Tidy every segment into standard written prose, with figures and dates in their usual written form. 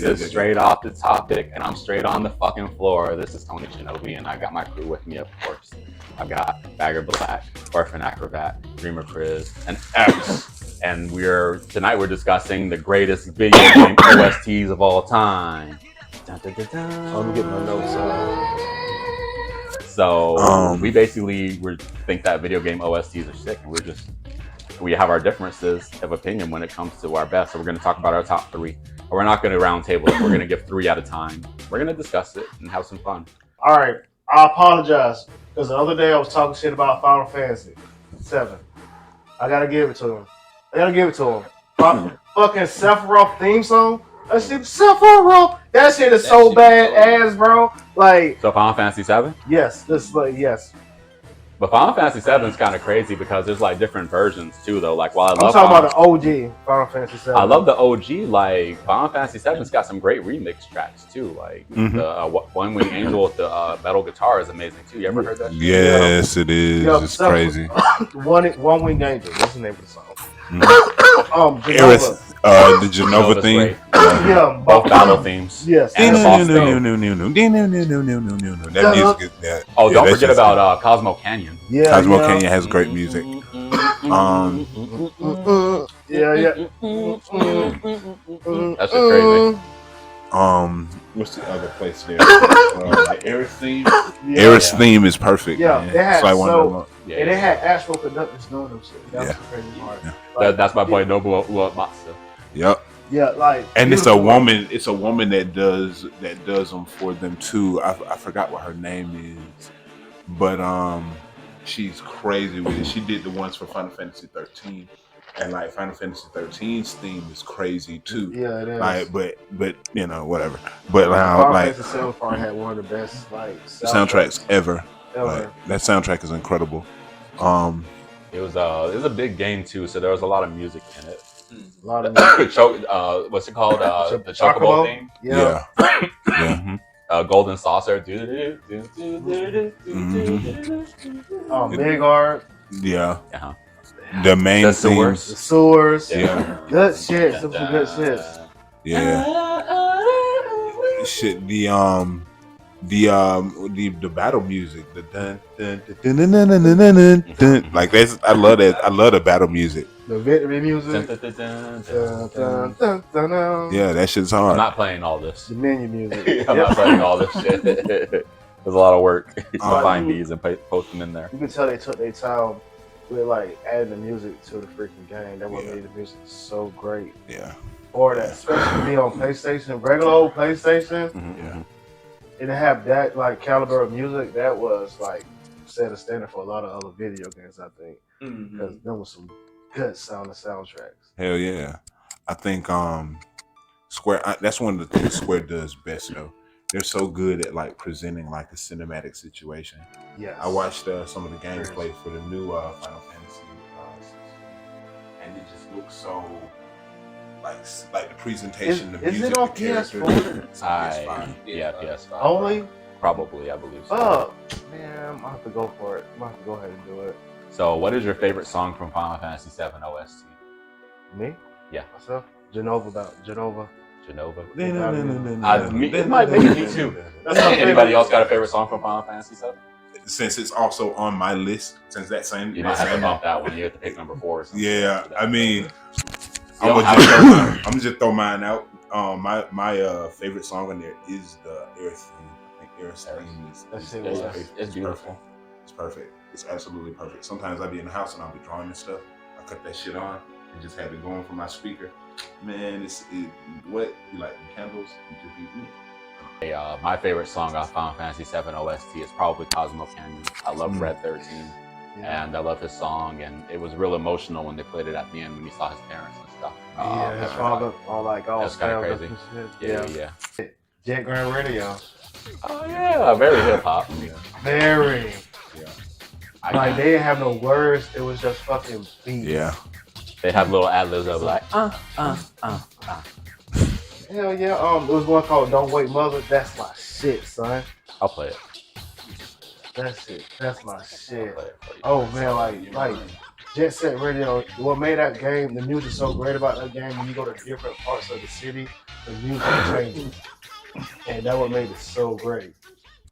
this straight off the topic, and I'm straight on the fucking floor. This is Tony Shinobi, and I got my crew with me, of course. I've got Bagger Black, Orphan Acrobat, Dreamer Chris, and X. And tonight we're discussing the greatest video game OSTs of all time. Dun, dun, dun, dun. I'm getting my notes out. So we basically think that video game OSTs are sick, and we have our differences of opinion when it comes to our best. So we're going to talk about our top 3. We're not going to round table it. We're going to give 3 at a time. We're going to discuss it and have some fun. All right, I apologize because the other day I was talking shit about Final Fantasy 7. I gotta give it to him. Fucking Sephiroth theme song. That shit, Sephiroth. That shit is so badass, bro. Like, So Final Fantasy 7? yes. But Final Fantasy 7 is kind of crazy because there's like different versions too, though. Like, while I'm talking about the OG Final Fantasy 7. I love the OG. Like, Final Fantasy 7's got some great remix tracks too. Like the One Wing Angel with the metal guitar is amazing too. You ever heard that? Yes, it is. Yep, It's crazy. One Wing Angel. What's the name of the song? Genova. The Genova theme. Great. Yeah, Both battle themes. Yes. And the boss theme. That music is that. Oh, don't forget about Cosmo Canyon. Yeah, Cosmo Canyon has great music. That's just crazy. What's the other place there? The Eris theme. Eris theme is perfect. Yeah, man. they had Yeah, and they had actual conductors doing them shit. That's the crazy part. Yeah. Like, that's my boy Nobuo Uematsu. Yep. Yeah, like, and it's a woman. It's a woman that does them for them too. I forgot what her name is, but she's crazy with it. She did the ones for Final Fantasy 13, and like Final Fantasy 13's theme is crazy too. Yeah, it is. Like, but you know, whatever. But now, Final like, Fantasy 7 probably had one of the best soundtracks ever. Ever. Like, that soundtrack is incredible. It was a big game too, so there was a lot of music in it. A lot of music. What's it called? The Chocobo theme. Yeah. Yeah. Golden Saucer. Midgard. Yeah. Uh-huh. The main The themes. Sewers. Yeah. Good shit. Some good shit. Yeah. Shit. The battle music. The dun dun dun dun dun dun dun dun dun. Like, that's, I love that. I love the battle music. The victory music. Yeah, that shit's hard. I'm not playing all this. The menu music. I'm not playing all this shit. There's a lot of work to find these and post them in there. You can tell they took their time with like adding the music to the freaking game. That what made the music so great. Yeah. Or that, especially me on PlayStation, regular old PlayStation. Yeah. And to have that like caliber of music, that was like set a standard for a lot of other video games, I think. Because there was some good soundtracks. Hell yeah. I think Square, that's one of the things Square does best though. They're so good at like presenting like a cinematic situation. Yes. I watched some of the gameplay for the new Final Fantasy, and it just looks so like the presentation, the music, is it on the character. PS4? Yeah, PS5. Only? Probably, I believe so. Oh, man, I'm gonna have to go for it. I'm gonna have to go ahead and do it. So, what is your favorite song from Final Fantasy 7 OST? Me? Yeah. Myself? Genova. Genova. It might be me too. Anybody else got a favorite song from Final Fantasy 7? Since it's also on my list, since that same, You might have to bump that one. You have to pick number 4 or something. Yeah, I mean, I'm gonna just throw mine out. My favorite song on there is the Eris theme. I think Eris theme It's beautiful. It's perfect. It's absolutely perfect. Sometimes I'll be in the house and I'll be drawing and stuff. I cut that shit on and just have it going from my speaker. Man, what you like candles? You just be My favorite song off Final Fantasy 7 OST is probably Cosmo Canyon. I love Red 13, and I love his song, and it was real emotional when they played it at the end when you saw his parents and stuff. His father, all that's kind of crazy. Yeah. Jet Grand Radio. Oh yeah, very hip hop. Very. Yeah. Like, they didn't have no words. It was just fucking beat. Yeah. They have little ad-libs of like, Hell yeah. There was one called Don't Wait Mother. That's my shit, son. I'll play it. That's it. That's my shit. I'll play it for you. Oh man, like Jet Set Radio. What made that game, the music so great about that game, when you go to different parts of the city, the music changes. And that what made it so great.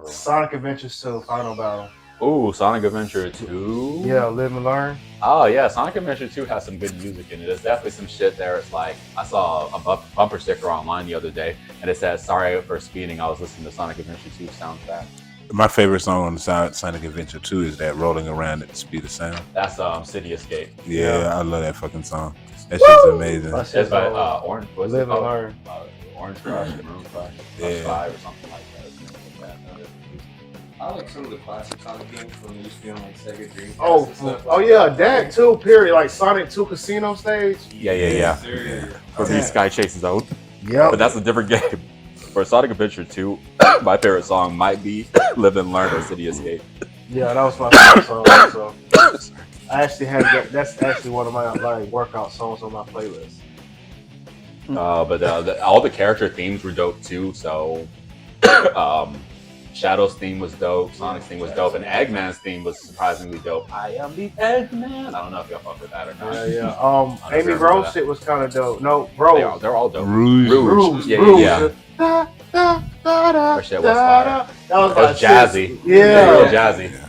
Sonic Adventures 2, Final Battle. Ooh, Sonic Adventure 2. Yeah, Live and Learn. Oh yeah, Sonic Adventure 2 has some good music in it. There's definitely some shit there. It's like I saw a bumper sticker online the other day, and it says, "Sorry for speeding. I was listening to Sonic Adventure 2 soundtrack." My favorite song on the Sonic Adventure 2 is that Rolling Around at the Speed of Sound. That's City Escape. Yeah, I love that fucking song. That shit's amazing. That's It's by just Orange. Live and Learn. Orange Crush, Maroon Crush, Crush 5 or something like that. I like some of the classic Sonic games from used to be on like Sega Dreamcast. Oh yeah, that too. Period. Like Sonic 2 Casino stage. Yeah. For me, Sky Chase Zone. Yeah, But that's a different game. For Sonic Adventure 2, my favorite song might be Live and Learn or City Escape. Yeah, that was my favorite song. So I actually had that. That's actually one of my like workout songs on my playlist. But all the character themes were dope too. So Shadow's theme was dope, Sonic's theme was dope, and Eggman's theme was surprisingly dope. I am the Eggman. I don't know if y'all fuck with that or not. Yeah. Amy Rose shit was kind of dope. No, bro. They're all dope. Rouge. Yeah. That shit was fire. That was It was jazzy. Yeah. Real jazzy.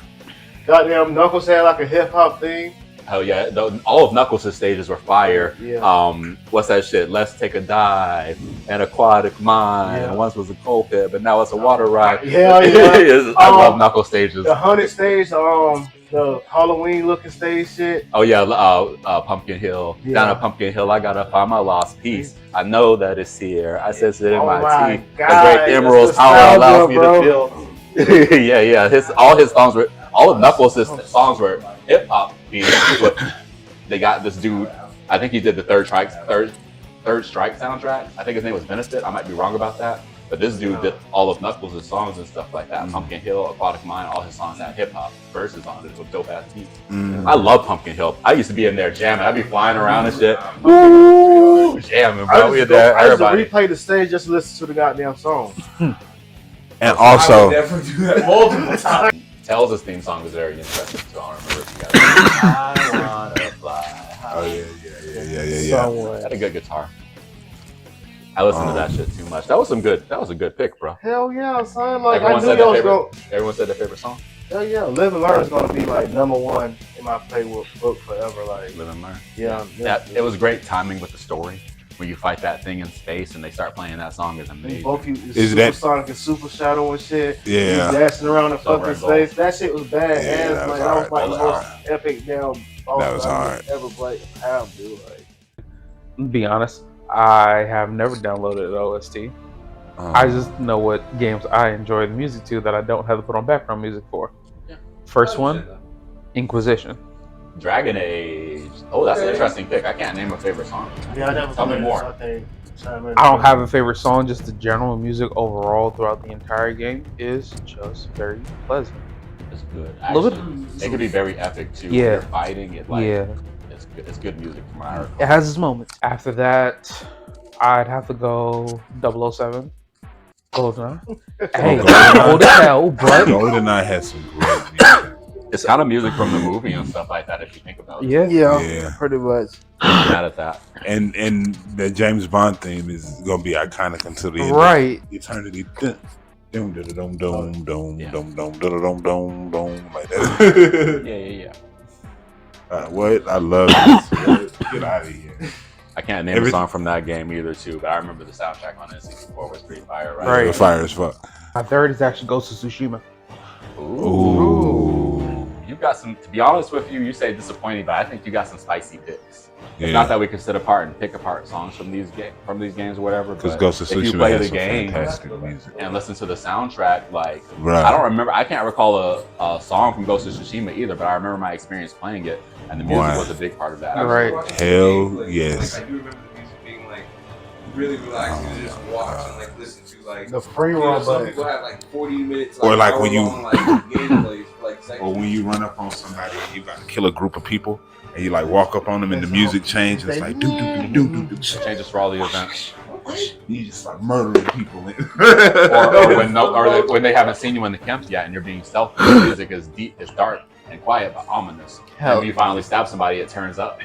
Goddamn, Knuckles had like a hip hop thing. Hell yeah. All of Knuckles' stages were fire. Yeah. What's that shit? Let's Take a Dive, An Aquatic Mine. Yeah. Once was a coal pit, but now it's a water ride. Hell yeah. I love Knuckles stages. The 100 stage, the Halloween looking stage shit. Oh yeah, Pumpkin Hill. Yeah. Down at Pumpkin Hill, I gotta find my lost piece. I know that it's here. I sense it in Oh my my teeth. God, The great emerald's that's power nostalgia, allows me bro. to feel. yeah. All of Knuckles' songs were hip hop beats. But they got this dude. I think he did the Third Strike soundtrack. I think his name was Benefit. I might be wrong about that. But this dude did all of Knuckles' songs and stuff like that. Pumpkin Hill, Aquatic Mine, all his songs had hip hop verses on it with dope ass beats. I love Pumpkin Hill. I used to be in there jamming. I'd be flying around and shit. Woo! Jamming, bro. We in there, I used to everybody. replay the stage just to listen to the goddamn song. And I also, would definitely do that multiple times. Tails' theme song was very interesting too. I don't remember if you guys I wanna fly. oh yeah. Somewhere. Had a good guitar. I listened to that shit too much. That was a good pick, bro. Hell yeah, son. Like Everyone I knew said y'all their was favorite. going. Everyone said their favorite song. Hell yeah, Live and Learn is gonna be like #1 in my playbook book forever. Like Live and Learn. yeah, It was great timing with the story. When you fight that thing in space and they start playing that song is amazing. Both you Is Super that- Sonic and Super Shadow and shit. Yeah. You dashing around the Silver fucking and gold. space. That shit was bad. Yeah, that was that was like hard. the That was most epic damn boss That was fight hard. ever played. How dude? Like To be honest, I have never downloaded an OST. I just know what games I enjoy the music to that I don't have to put on background music for. Yeah. First one, Inquisition. Dragon Age. Oh, that's an interesting pick. I can't name a favorite song. yeah, that was Tell me more. I think. I don't have a favorite song, just the general music overall throughout the entire game is just very pleasant. It's good. A little Actually, it could be very epic too. When Yeah. you're fighting it. Like, Yeah, it's good. It's good music from what I recall. it has its moments. After that, I'd have to go 007. GoldenEye. Hey, GoldenEye. old as hell, but GoldenEye has some great music. It's kind of music from the movie and stuff like that. If you think about it. yeah. Yeah. pretty much. Mad at that. And the James Bond theme is gonna be iconic until the end Right. of eternity. Dum dum dum dum dum Yeah. dum dum dum dum dum like that. Yeah. What? I love this. Get out of here. I can't name a song from that game either too, but I remember the soundtrack on N64 was pretty fire, right? Right. The fire as fuck. My third is actually Ghost of Tsushima. Ooh. You got some. To be honest with you, you say disappointing, but I think you got some spicy picks. It's Yeah. not that we can sit apart and pick apart songs from these games or whatever. Because But Ghost of if you Tsushima play has the some game fantastic music. and listen to the soundtrack, like Right. I don't remember. I can't recall a song from Ghost of Tsushima either, but I remember my experience playing it, and the music Wow. was a big part of that. Right. Hell yes. Like, I do remember the music being like really relaxing to just watch and like listen to. Like The free you know, roll some button. people have like 40 minutes. Or like when you- hour-long, like gameplays for like seconds. Or when you run up on somebody and you got to kill a group of people and you like walk up on them and the music changes, it's like do do do do do. It changes for all the events, You just like murdering people. or when they haven't seen you in the camp yet, and you're being stealthy. The music is deep, it's dark, and quiet but ominous. And Hell, when you finally stab somebody, it turns up.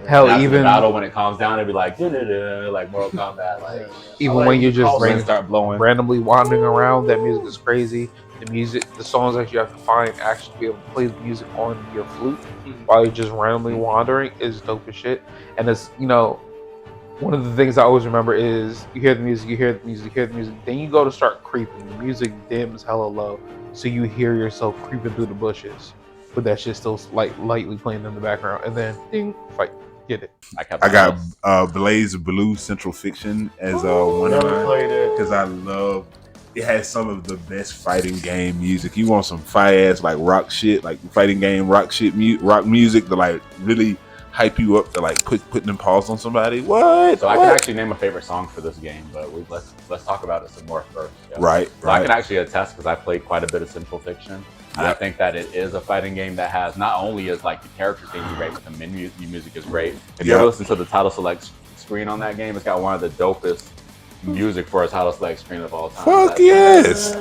hell, And after the even battle, when it calms down, it'd be like like Mortal Kombat, like even like, when you're just pulses start blowing. randomly wandering around, that music is crazy. The songs that you have to find actually to be able to play the music on your flute while you're just randomly wandering is dope as shit. And it's one of the things I always remember is you hear the music, you hear the music, you hear the music, then you go to start creeping. The music dims hella low, so you hear yourself creeping through the bushes, but that shit's still lightly playing in the background, and then ding, fight, get it. I got Blaze Blue Central Fiction as one of Never mine played it. because I love. It has some of the best fighting game music. You want some fire ass like rock shit, like fighting game rock shit, rock music to like really hype you up to like putting them paws on somebody. What? So I can actually name a favorite song for this game, but let's talk about it some more first. Yeah? Right. So I can actually attest because I played quite a bit of Central Fiction, and I think that it is a fighting game that has not only is like the character theme great, but the menu music is great. If you ever listen to the title select screen on that game, it's got one of the dopest music for a title select screen of all time. Fuck yes.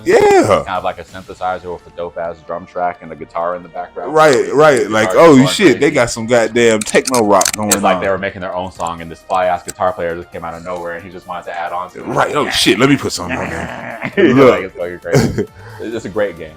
Yeah. Kind of like a synthesizer with a dope ass drum track and the guitar in the background. Right. Like, oh shit, they got some goddamn techno rock going on. It's like they were making their own song, and this fly ass guitar player just came out of nowhere, and he just wanted to add on to it. Right. Oh shit, let me put something on there. Look, it's fucking crazy. It's a great game.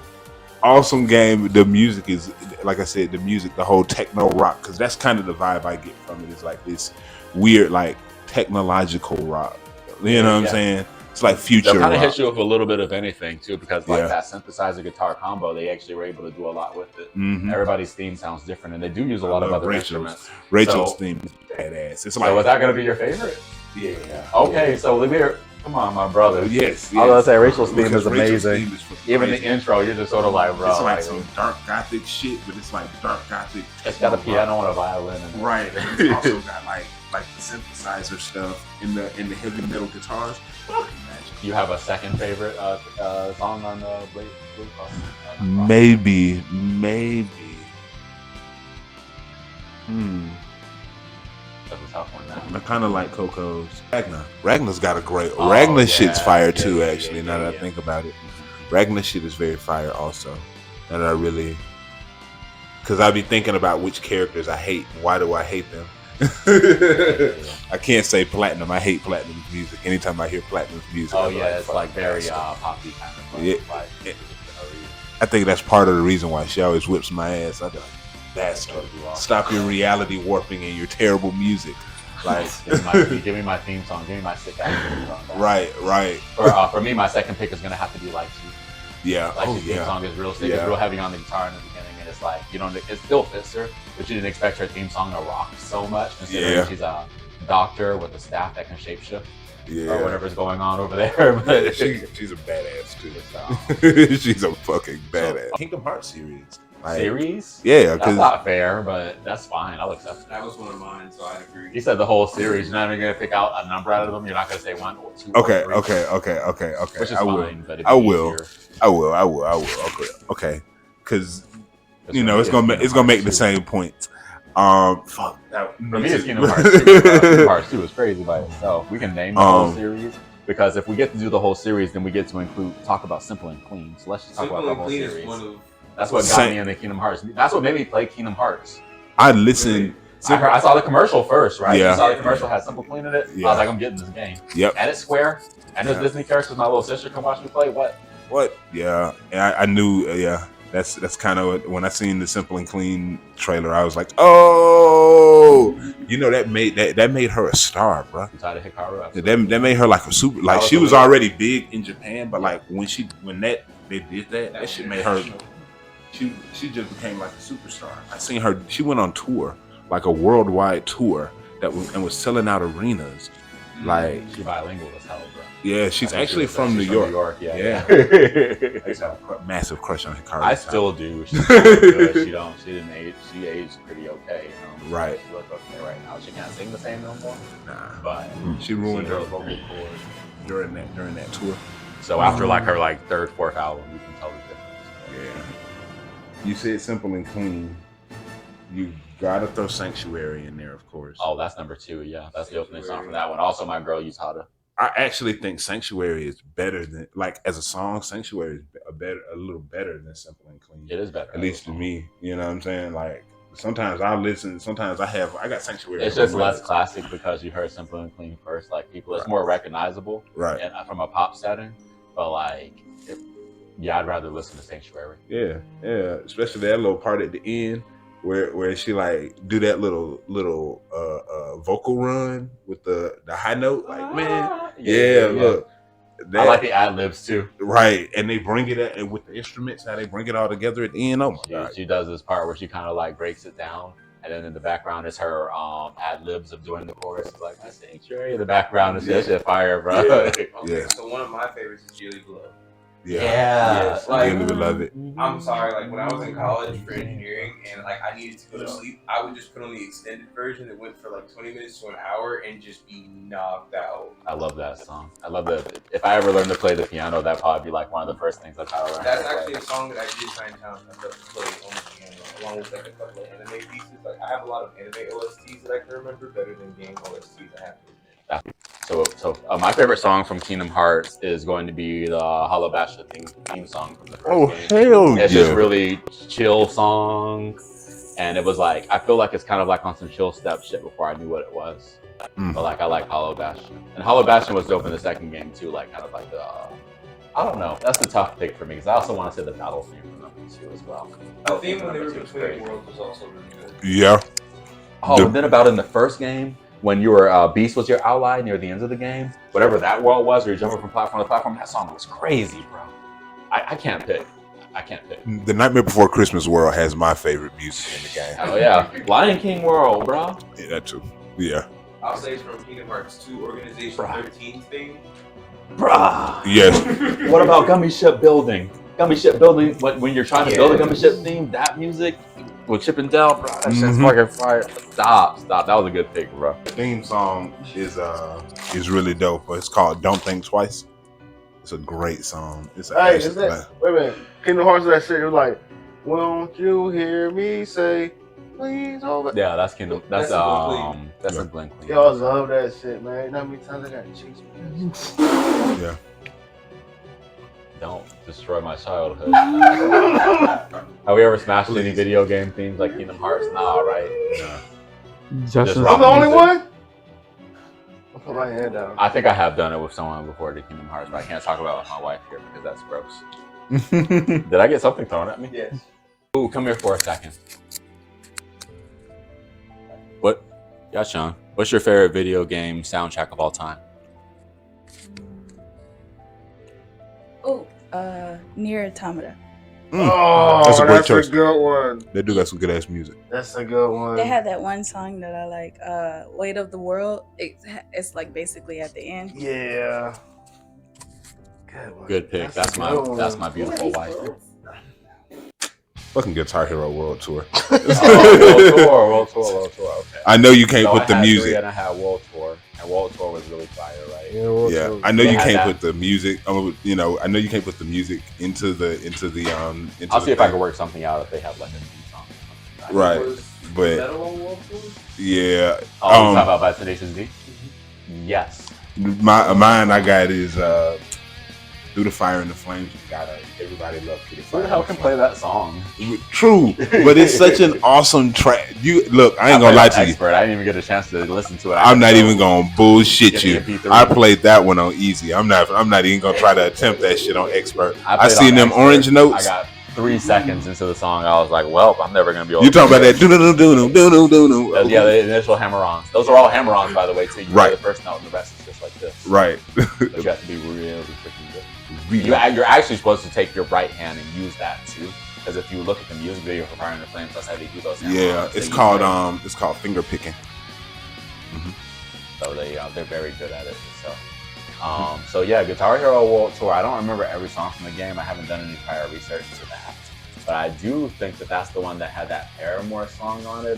Awesome game. The music is, like I said, the whole techno rock, because that's kind of the vibe I get from it. It's like this weird, like technological rock. You know what I'm saying? It's like future. They'll kind of rock. hit you with a little bit of anything too, because like that synthesizer guitar combo, they actually were able to do a lot with it. Everybody's theme sounds different, and they do use a lot of other instruments. Rachel's theme is badass. It's like, so was that gonna be your favorite? Yeah. Okay, so Lemire, come on, my brother. Yes. I was gonna say Rachel's theme Because is Rachel's amazing. theme is Even the crazy. intro, you're just sort of like, bro. It's like some dark gothic shit, but it's like dark gothic. It's got a piano and a violin. And right. It's also got like the synthesizer stuff in the heavy metal guitars. Fucking magic. You have a second favorite song on the Blue? Maybe. That's a tough one now. I kind of like Coco's. Ragna's got a great. Ragna shit's fire too. Actually, now that I think about it, Ragna shit is very fire also. And I really, because I be thinking about which characters I hate. Why do I hate them? I can't say Platinum. I hate Platinum's music. Anytime I hear Platinum's music, It's like very poppy kind of. Yeah. I think that's part of the reason why she always whips my ass. I be like, bastard, stop your reality warping and your terrible music. Like, give me my theme song. Give me my sick ass theme song. Right. For me, my second pick is gonna have to be Like She. Yeah. Like She's theme song is real sick. It's real heavy on the guitar in the beginning, and it's like it still fits her, but you didn't expect her theme song to rock so much. Considering she's a doctor with a staff that can shapeshift. Or whatever's going on over there. But she's a badass too. She's a fucking badass. Kingdom Hearts series. Series? Yeah, that's not fair, but that's fine. I'll accept it. That was one of mine, so I agree. You said the whole series. You're not even gonna pick out a number out of them. You're not gonna say 1 or 2. Okay. Or 3. Okay. Which is fine, but I will. Okay. Because it's gonna make the same point. Fuck. For me, it's Kingdom Hearts 2. Kingdom Hearts 2 is crazy by itself. We can name the whole series because if we get to do the whole series, then we get to talk about Simple and Clean. So let's just talk about the whole series. That's what got me into Kingdom Hearts. That's what made me play Kingdom Hearts. I listened. I saw the commercial first, right? Yeah. You saw the commercial had Simple Clean in it. Yeah. I was like, I'm getting this game. Yep. And it's Square. And there's Disney characters. My little sister can watch me play. What? Yeah. And I knew. That's kind of when I seen the Simple and Clean trailer. I was like, oh, that made her a star, bro. That made her like a super. Like she was already big in Japan, but like when they did that shit made her. She just became like a superstar. I seen her. She went on tour, like a worldwide tour and was selling out arenas. Like she bilingual as hell, bro. Yeah, she's actually from New York. Yeah. I used to have a massive crush on Hikaru. I still do. She's good. She didn't age. She aged pretty okay. Right. She looks okay right now. She can't sing the same no more. Nah. But she ruined her vocal cords during that tour. So after her third, fourth album, you can tell the difference. Yeah. You said Simple and Clean. You gotta throw Sanctuary in there, of course. Oh, that's number 2. Yeah, that's the opening song for that one. Also, my girl Yutada. I actually think Sanctuary is better than, like, as a song. Sanctuary is a little better than Simple and Clean. It is better. At least to me. You know what I'm saying? Like, sometimes I listen. Sometimes I got Sanctuary. It's just less classic because you heard Simple and Clean first. Like people, it's more recognizable, right? And from a pop setting. But like, yeah, I'd rather listen to Sanctuary. Yeah, especially that little part at the end where she like do that little vocal run with the high note. Like, man, yeah. Look, that, I like the ad libs too. Right, and they bring it at, and with the instruments, how they bring it all together at the end. Oh my god, she does this part where she kind of like breaks it down. And then in the background is her ad libs of doing the chorus. It's like, my Sanctuary. In the background is that shit fire, bro. Okay, so one of my favorites is Julie Blow. Yes, I really love it. I'm sorry, like when I was in college for engineering and like I needed to go to sleep, I would just put on the extended version that went for like 20 minutes to an hour and just be knocked out. I love that song. I love that. If I ever learned to play the piano, that'd probably be like one of the first things I'd learn. That's actually a song that I did find talent enough to play on the piano, along with like a couple of anime pieces. Like I have a lot of anime OSTs that I can remember better than game OSTs. I have to admit. So my favorite song from Kingdom Hearts is going to be the Halabasha theme song from the first game. Hell yeah! It's just really chill song, and it was like I feel like it's kind of like on some chill step shit before I knew what it was. But like I like Hollow Bastion, and Hollow Bastion was dope in the second game too. Like kind of like the I don't know. That's the tough pick for me because I also want to say the battle theme from number 2 as well. The theme when they were between worlds was also really good. Yeah. And then about in the first game. When you were Beast was your ally near the end of the game, whatever that world was, where you're jumping from platform to platform, that song was crazy, bro. I can't pick. The Nightmare Before Christmas world has my favorite music in the game. Oh yeah, Lion King world, bro. Yeah, that too. Yeah. I'll say it's from Kingdom Hearts 2 Organization 13's thing. Bruh. Yes. What about Gummy Ship Building? Gummy Ship Building, when you're trying to build a Gummy Ship theme, that music with Chip and Dale, bro, that shit's fucking fire. Stop. That was a good pick, bro. The theme song is really dope. It's called "Don't Think Twice." It's a great song. It's hey, is that wait a minute? Kingdom Hearts, that shit. It was like, won't you hear me say, please hold it? Yeah, that's Kingdom. That's a Blink. Y'all love that shit, man. You know how many times I got cheeks? Yeah. Don't destroy my childhood. Have we ever smashed any video game themes like Kingdom Hearts? Nah, right? Just I'm the only one? I'll put my hand down. I think I have done it with someone before the Kingdom Hearts, but I can't talk about it with my wife here because that's gross. Did I get something thrown at me? Yes. Ooh, come here for a second. What? Yeah, Sean. What's your favorite video game soundtrack of all time? Near Automata. That's a great choice. A good one. They do got some good ass music. That's a good one. They have that one song that I like, Weight of the World. It's like basically at the end. Yeah. Good pick. That's my beautiful wife. Fucking Guitar Hero World Tour. World Tour. Okay. I know you can't put the music. And I had World Tour, and World Tour was really fire, right? Yeah, I know you can't put the music. You know, I know you can't put the music into the. I'll see if I can work something out if they have like a theme song. Right, but yeah. Oh, you talking about Bad Tenacious D? Yes. Mine I got is Through the Fire and the Flames. Everybody loves Through the Fire. Who the hell can play that song? True, but it's such an awesome track. You look, I ain't gonna lie to you. I didn't even get a chance to listen to it. I'm not even gonna bullshit you. I played that one on easy. I'm not even gonna try to attempt that shit on expert. I seen them orange notes. I got 3 seconds into the song. I was like, well, I'm never gonna be able to. You talking about that do. Yeah, the initial hammer-ons. Those are all hammer-ons, by the way, too. You play the first note and the rest is just like this. Right. But you have to be really freaking good. You're actually supposed to take your right hand and use that too, because if you look at the music video for Fire in the Flames, that's how they do those. Yeah, it's called finger picking. So they're very good at it. So yeah, Guitar Hero World Tour. I don't remember every song from the game. I haven't done any prior research into that, but I do think that that's the one that had that Paramore song on it.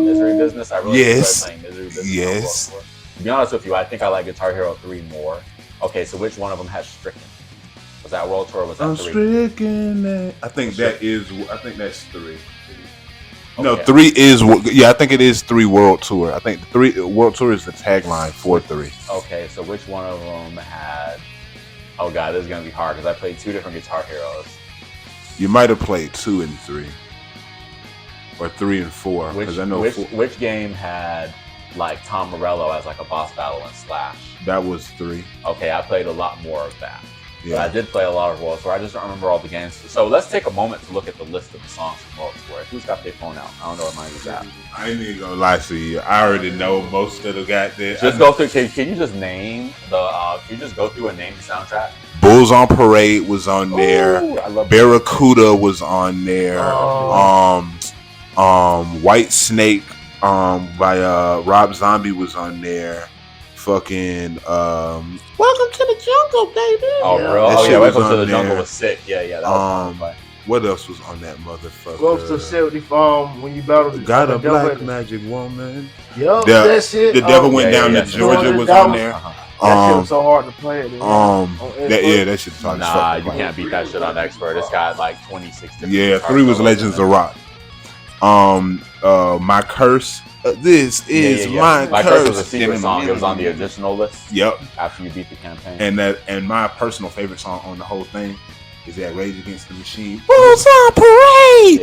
Misery Business. I really enjoyed playing Misery Business. Yes. To be honest with you, I think I like Guitar Hero 3 more. Okay, so which one of them has Stricken? Was that World Tour or was that 3? Stricken. I think that's 3. No, Okay. 3 is. Yeah, I think it is 3 World Tour. I think 3 World Tour is the tagline for 3. Okay, so which one of them had? Oh god, this is gonna be hard because I played 2 different Guitar Heroes. You might have played 2 and 3, or 3 and 4. Because I know Which game had like Tom Morello as like a boss battle in Slash? that was 3. Okay, I played a lot more of that. But Yeah. I did play a lot of World Tour. I just don't remember all the games. So let's take a moment to look at the list of the songs from World Tour. Who's got their phone out? I don't know where mine is at. I ain't even gonna lie to you. I already know most of the goddamn. Just go through. Can you just name the? Can you just go through and name the soundtrack? Bulls on Parade was on there. Ooh, I love Barracuda was on there. White Snake by Rob Zombie was on there. Fucking Welcome to the Jungle, baby. Oh, Yeah. bro. That Oh, shit yeah. was Welcome to on the Jungle there. was sick. Yeah, that was fun. What else was on that motherfucker? Goes to 70 when you battle the Got a devil black at the- magic woman. Yup, The- that shit. The Devil Went yeah, Down yeah, to yeah. Georgia was That on was- there. That shit was so hard to play. It, That shit's hard as Nah, fuck. you to play. can't beat that shit on Expert. It's got like 26 different Yeah, guitar 3 was solos Legends in of it. Rock. My Curse. This is my My curse. Curse was a secret song. It was on the additional list Yep. after you beat the campaign. And my personal favorite song on the whole thing is that Rage Against the Machine. Bulls on Parade.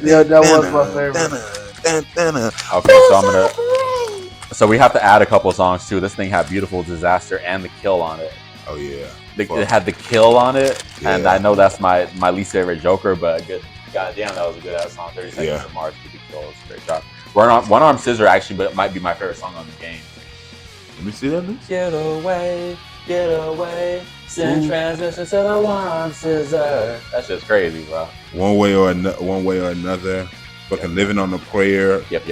Yeah, that was my favorite. Okay, so I'm gonna. So we have to add a couple songs too. This thing had Beautiful Disaster and The Kill on it. Oh yeah. It had The Kill on it, and Yeah. I know that's my least favorite Joker, but good. Goddamn, that was a good ass song. 30 Seconds Yeah. to Mars, The Kill was a great job. One Arm Scissor actually, but it might be my favorite song on the game. Let me see that list. Get away, send transmission to the One Arm Scissor. That's just crazy, bro. One way or another. Fucking Living on a Prayer. Yep.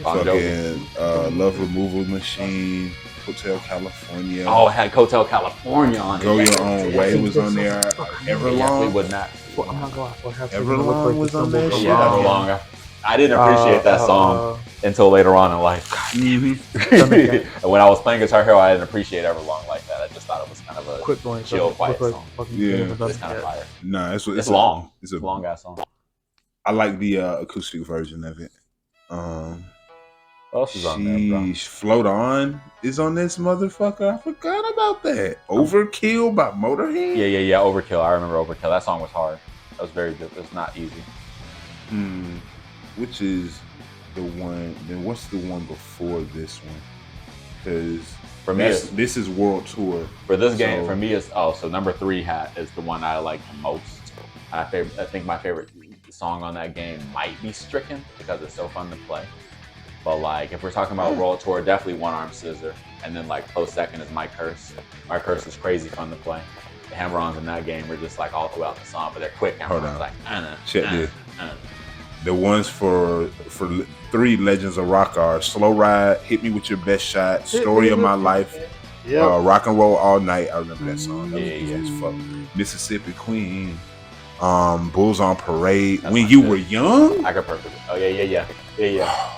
Bon Jovi. Fucking Love Removal Machine. Hotel California. Oh, it had Hotel California on it. Go Your Own Way was on there. Yeah, we Everlong. would not. Well, I'm not gonna lie, have to Everlong look like was the on that symbol shit. of Yeah, love. Everlong. I didn't appreciate that song until later on in life. Mm-hmm. And when I was playing Guitar Hero, I didn't appreciate Everlong like that. I just thought it was kind of a Quit going. chill, quiet Look like song. fucking Yeah. King of the It's kind of Cat. fire. Nah, It's long. It's It's a a long ass song. I like the acoustic version of it. What else is on there, bro? Sheesh, Float On is on this motherfucker. I forgot about that. Overkill by Motorhead. Yeah. Overkill. I remember Overkill. That song was hard. That was very good. It was not easy. Which is the one? Then what's the one before this one? Because For me, this is World Tour. for this game, So- for me, it's so number 3 is the one I like the most. I think my favorite song on that game might be Stricken because it's so fun to play. But like, if we're talking about World Tour, definitely One Arm Scissor, and then like close second is My Curse. My Curse is crazy fun to play. The hammer-ons in that game are just like all throughout the song, but they're quick Hold hammer-ons, on. like Check this. The ones for 3 Legends of Rock are Slow Ride, Hit Me With Your Best Shot, Story of My Life, Rock and Roll All Night. I remember that song. That was easy as fuck. Mississippi Queen, Bulls on Parade. That's When my You shit. Were Young. I could perfectly. Oh yeah.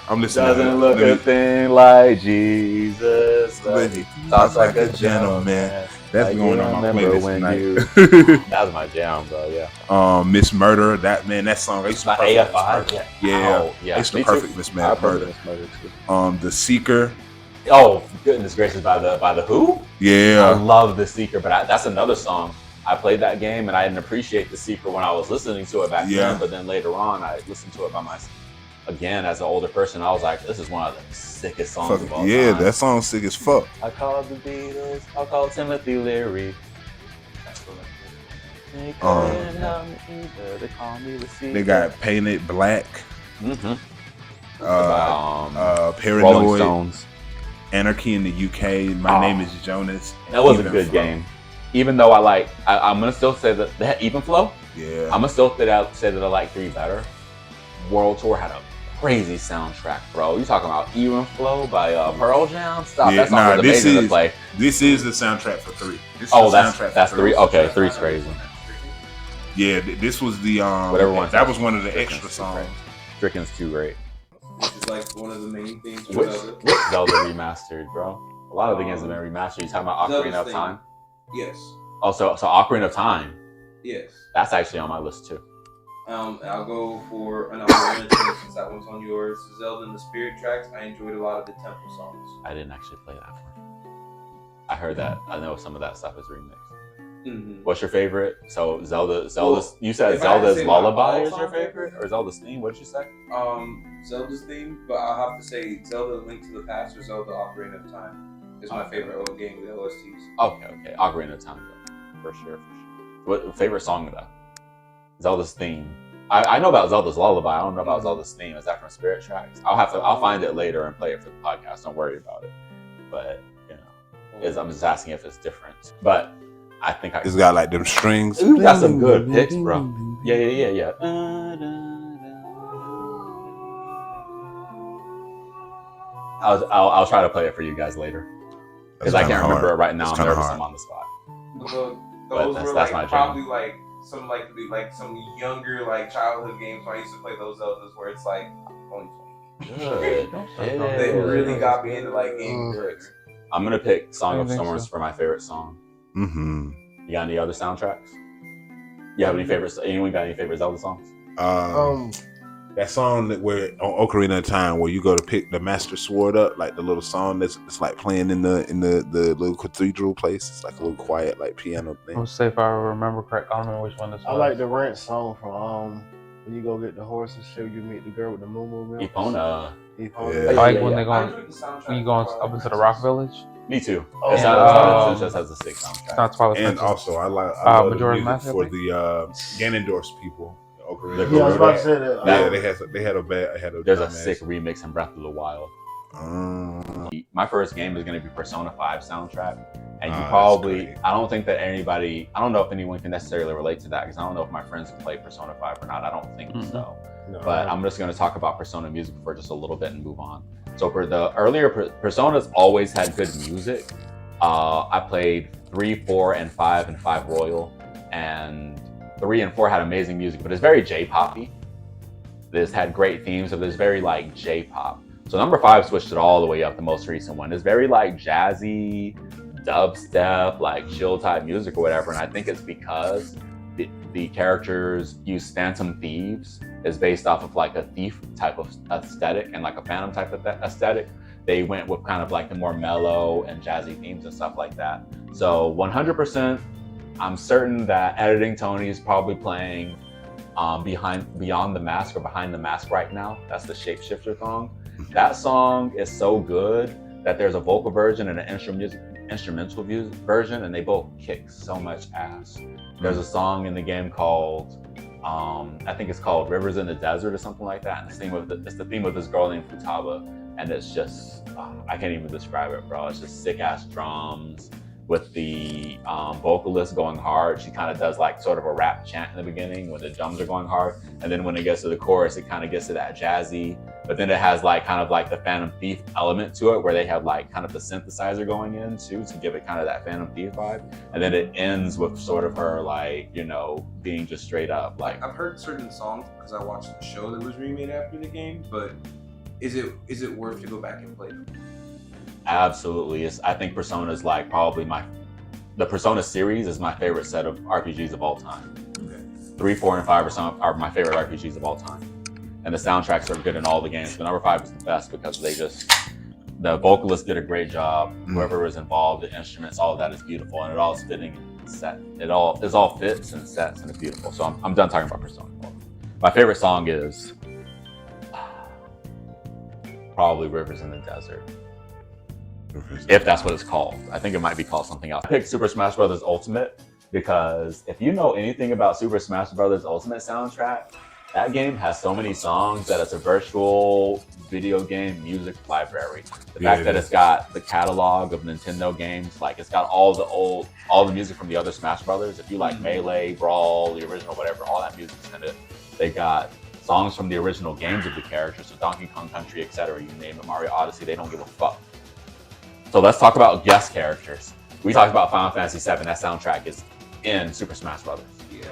I'm listening. Doesn't look a thing like Jesus. Baby, Talks like a gentleman. That's Like, going you on my remember playlist when tonight. That was my jam, bro. Yeah. Miss Murder. That song. I used to By perfect Miss AFI. Murder. Yeah. I used to Me perfect too. Miss I Murder. perfect Miss Murder too. The Seeker. Oh goodness gracious! By the Who? I Yeah. love the Seeker, but that's another song. I played that game and I didn't appreciate the Seeker when I was listening to it back Yeah. then. But then later on, I listened to it by myself again as an older person. I was like, this is one of the sickest songs Fuck, of all yeah, time. that song's sick as fuck. I called the Beatles. I called Timothy Leary. They couldn't help me either. They call me the Seeker. They got Painted Black, Mm-hmm. Rolling Paranoid, Stones. Anarchy in the UK. My Name is Jonas. That was a Even good Flow. game. Even though I'm gonna still say that Even Flow. Yeah. I'm gonna still say that I like 3 better. World Tour had a crazy soundtrack, bro. You talking about Even Flow by Pearl Jam? Stop. Yeah, That song was amazing to play. This is the soundtrack for 3. This is Oh, the soundtrack for that's 3. Okay, 3's crazy. Yeah, this was the Whatever one. that was one of the Stricken's extra too songs. great. Stricken's too great. Which is like one of the main things for Which Zelda. Zelda remastered, bro? A lot of the games have been remastered. You talking about Zelda's Ocarina of thing. Time? Yes. Oh, so Ocarina of Time. Yes. That's actually on my list too. I'll go for an honorable mention since that one's on yours. Zelda and the Spirit tracks. I enjoyed a lot of the temple songs. I didn't actually play that one. I heard that. I know some of that stuff is remixed. Mm-hmm. What's your favorite? So Zelda's. Well, You said if I had to Zelda's say my Lullaby is all-time your favorite, favorite- or Zelda's theme? What did you say? Zelda's theme, but I'll have to say Zelda Link to the Past or Zelda Ocarina of Time is my favorite old game with OSTs. Okay. Ocarina of Time, though. For sure. What favorite song though? Zelda's theme. I know about Zelda's Lullaby. I don't know about Zelda's theme. Is that from Spirit Tracks? I'll find it later and play it for the podcast. Don't worry about it. But I'm just asking if it's different. But I think It's got like them strings. Ooh, got some good picks, bro. Yeah. I'll try to play it for you guys later because I can't remember it right now. I'm nervous. I'm on the spot. Those that's were my like jam. probably like some younger like childhood games when I used to play those Zeldas where it's like only 20. Good. They really got me into like game lyrics. I'm gonna pick Song I of think Storms so. for my favorite song. Mm-hmm. You got any other soundtracks? You have any favorites? Anyone got any favorite Zelda songs? That song where on Ocarina of Time where you go to pick the Master Sword up, like the little song that's like playing in the little cathedral place. It's like a little quiet like piano I thing. would say if I remember correct, I don't remember which one this was. I like the ranch song from when you go get the horse and shit. You meet the girl with the moo milk. Epona. Epona. Yeah. I like Yeah, when yeah. they go when you go up into the Rock Village. Me too. Oh, It yeah. just has a sick soundtrack. It's not Twilight And Princess. also I love the Majora's music Mask, I for think? the Ganondorf's people. Ocarina. The Yeah, I was about to Garuda. say that. Yeah, they had a There's a dumbass- sick remix in Breath of the Wild. My first game is going to be Persona 5 soundtrack. And you that's probably, great. I don't think that anybody, I don't know if anyone can necessarily relate to that because I don't know if my friends have played Persona 5 or not. I don't think so. No, But I'm just going to talk about Persona music for just a little bit and move on. So for the earlier Personas always had good music. I played 3, 4, and 5 and 5 Royal. And 3 and 4 had amazing music, but it's very J-poppy. This had great themes, so there's very like J-pop. So number 5 switched it all the way up, the most recent one. It's very like jazzy, dubstep, like chill type music or whatever. And I think it's because the characters use Phantom Thieves is based off of like a thief type of aesthetic and like a phantom type of aesthetic. They went with kind of like the more mellow and jazzy themes and stuff like that. So 100%, I'm certain that Editing Tony is probably playing Beyond the Mask or Behind the Mask right now. That's the Shapeshifter song. That song is so good that there's a vocal version and an instrumental version, and they both kick so much ass. There's a song in the game called, I think it's called Rivers in the Desert or something like that. And it's the theme of this girl named Futaba. And it's just, I can't even describe it, bro. It's just sick ass drums with the vocalist going hard. She kind of does like sort of a rap chant in the beginning when the drums are going hard. And then when it gets to the chorus, it kind of gets to that jazzy, but then it has like kind of like the Phantom Thief element to it where they have like kind of the synthesizer going in too to give it kind of that Phantom Thief vibe. And then it ends with sort of her like, being just straight up like. I've heard certain songs because I watched the show that was remade after the game, but is it worth to go back and play them? Absolutely. I think Persona is like probably the Persona series is my favorite set of RPGs of all time. Okay. 3, 4, and 5 are my favorite RPGs of all time. And the soundtracks are good in all the games. But number 5 is the best because the vocalists did a great job. Whoever was involved, the instruments, all of that is beautiful. And it all is fitting and set. It all fits and sets and it's beautiful. So I'm done talking about Persona 4. My favorite song is probably Rivers in the Desert. If that's what it's called. I think it might be called something else. I picked Super Smash Bros. Ultimate because if you know anything about Super Smash Bros. Ultimate soundtrack, that game has so many songs that it's a virtual video game music library. The fact that it's got the catalog of Nintendo games, like it's got all the music from the other Smash Brothers. If you like Melee, Brawl, the original, whatever, all that music's in it. They got songs from the original games of the characters, so Donkey Kong Country, etc. You name it, Mario Odyssey, they don't give a fuck. So let's talk about guest characters. We talked about Final Fantasy VII. That soundtrack is in Super Smash Brothers. Yeah.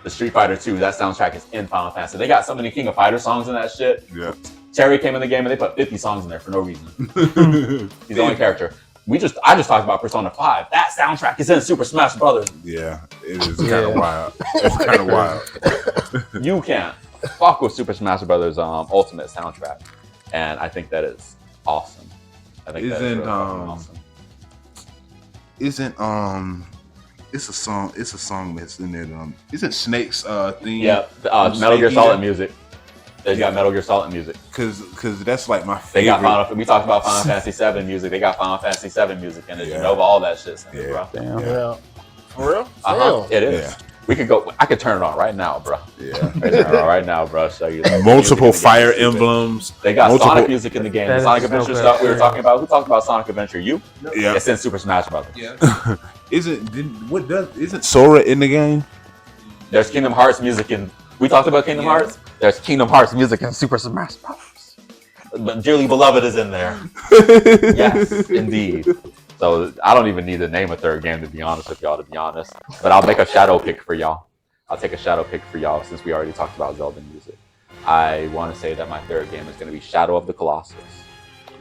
The Street Fighter 2, that soundtrack is in Final Fantasy. They got so many King of Fighter songs in that shit. Yeah. Terry came in the game and they put 50 songs in there for no reason. He's the only character. I just talked about Persona 5. That soundtrack is in Super Smash Brothers. Yeah, it is kind of wild. It's kind of wild. You can't fuck with Super Smash Brothers Ultimate soundtrack, and I think that is awesome. I think that is really fucking awesome. It's a song that's in there. Isn't Snake's theme? Yeah, Metal Gear Solid music. They got Metal Gear Solid music. Cause that's like my They favorite. got we talked about Final Fantasy 7 music. They got Final Fantasy 7 music in it. You know all that shit, bro. Damn. Yeah. For real? It is. Yeah. We could go. I could turn it on right now, bro. Yeah. I could turn it on right now, bro. Show you that. Multiple Fire Emblems. They got Sonic music in the game. That The is Sonic so Adventure good. stuff we were talking about. Who talked about Sonic Adventure? You? Yeah. It's in Super Smash Brothers. Yeah. Isn't Sora in the game? There's Kingdom Hearts music in. We talked about Kingdom Hearts. There's Kingdom Hearts music in Super Smash Brothers. But Dearly Beloved is in there. Yes, indeed. So I don't even need to name a third game, to be honest with y'all, to be honest. But I'll make a shadow pick for y'all. I'll take a shadow pick for y'all since we already talked about Zelda music. I want to say that my third game is going to be Shadow of the Colossus.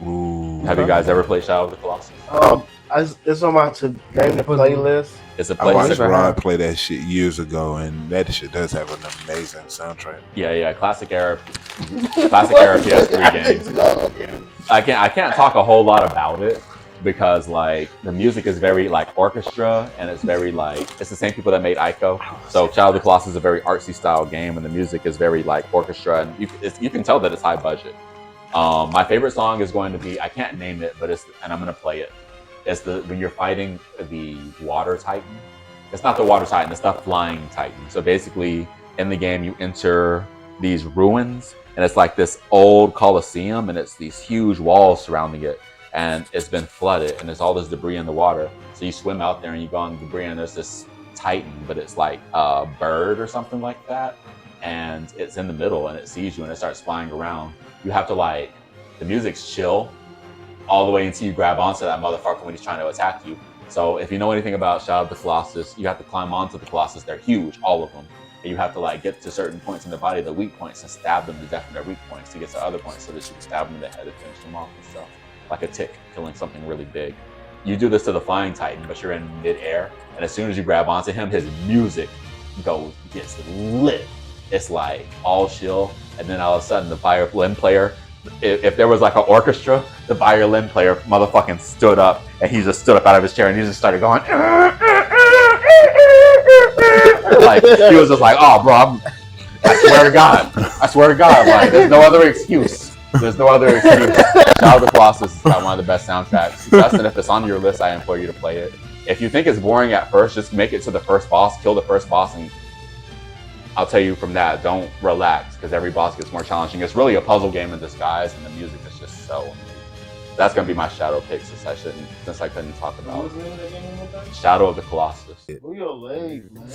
Ooh. Have you guys ever played Shadow of the Colossus? It's on my game to playlist. It's a I watched place. Rod play that shit years ago, and that shit does have an amazing soundtrack. Yeah, classic era PS3 games. I can't talk a whole lot about it because like the music is very like orchestra and it's very like it's the same people that made Ico. So Shadow of the Colossus is a very artsy style game and the music is very like orchestra and you can tell that it's high budget. My favorite song is going to be, I can't name it, but and I'm gonna play it. It's when you're fighting the water titan. It's not the water titan, it's the flying titan. So basically in the game you enter these ruins and it's like this old Colosseum and it's these huge walls surrounding it and it's been flooded and there's all this debris in the water. So you swim out there and you go on the debris and there's this titan, but it's like a bird or something like that. And it's in the middle and it sees you and it starts flying around. You have to like, the music's chill all the way until you grab onto that motherfucker when he's trying to attack you. So if you know anything about Shadow of the Colossus, you have to climb onto the Colossus. They're huge, all of them. And you have to like get to certain points in the body, the weak points, and stab them to death in their weak points to get to other points so that you can stab them in the head and finish them off and stuff. Like a tick killing something really big. You do this to the Flying Titan, but you're in mid-air. And as soon as you grab onto him, his music gets lit. It's like all chill. And then all of a sudden the violin player, if there was like an orchestra, the violin player motherfucking stood up and he just stood up out of his chair and he just started going like he was just like, oh bro, I swear to God, like there's no other excuse. Shadow of the Colossus has got one of the best soundtracks. Justin, if it's on your list, I implore you to play it. If you think it's boring at first, just make it to the first boss, kill the first boss, and I'll tell you from that, don't relax because every boss gets more challenging. It's really a puzzle game in disguise, and the music is just so amazing. That's gonna be my shadow pick since I couldn't talk about What's the name of that game one more time? Shadow of the Colossus. Who your legs, man?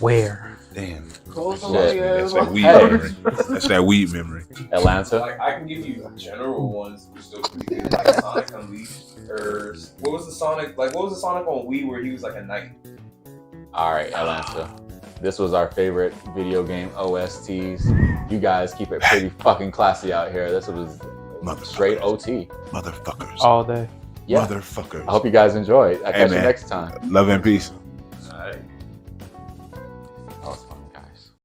Where? Damn. Close Shit. somebody That's else. that weed memory. That's that weed memory. Atlanta. Like I can give you general ones which still pretty good, like Sonic Unleashed, or what was the Sonic on Wii where he was like a knight? All right, Atlanta. This was our favorite video game OSTs. You guys keep it pretty fucking classy out here. This was straight OT. Motherfuckers. All day. Yeah. Motherfuckers. I hope you guys enjoyed. I'll catch you man. next time. Love and peace.